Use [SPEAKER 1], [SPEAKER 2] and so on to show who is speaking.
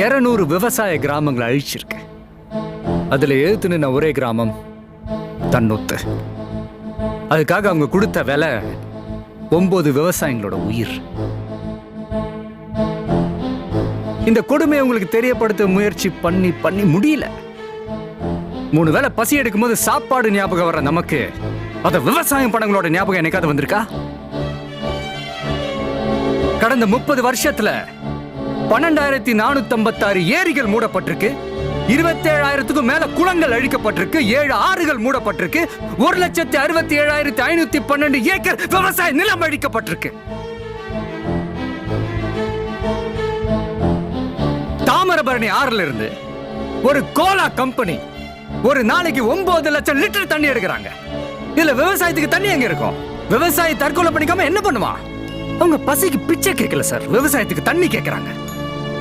[SPEAKER 1] 200 விவசாய கிராமங்களை அழிச்சிருக்கு. அதுல எழுத்து நின்ன ஒரே கிராமம் தன்னொத்து. அதுக்காக அவங்க கொடுத்த விலை 9 விவசாயிகளோட உயிர். இந்த கொடுமையை உங்களுக்கு தெரியப்படுத்த முயற்சி பண்ணி முடியல. 3 வேளை பசி எடுக்கும் போது சாப்பாடு ஞாபகம் வர நமக்கு அத விவசாயம் பணங்களோட ஞாபகம் என்னைக்காவது வந்திருக்கா? கடந்த 30 வருஷத்துல 12,456 ஏரிகள் மூடப்பட்டிருக்கு, 27,000க்கும் மேல குளங்கள் அழிக்கப்பட்டிருக்கு, 7 ஆறுகள் மூடப்பட்டிருக்கு, 1,67,512 ஏக்கர் விவசாய நிலம் அழிக்கப்பட்டிருக்கு. தாமிரபரணி ஆறுல இருந்து ஒரு கோலா கம்பெனி ஒரு நாளைக்கு 9 லட்சம் லிட்டர் தண்ணி எடுக்கிறாங்க. இதுல விவசாயத்துக்கு தண்ணி எங்க இருக்கும்? விவசாயி தற்கொலை பண்ணிக்காம என்ன பண்ணுவான்? அவங்க பசிக்கு பிச்சை கேட்கல சார், விவசாயத்துக்கு தண்ணி கேட்கறாங்க.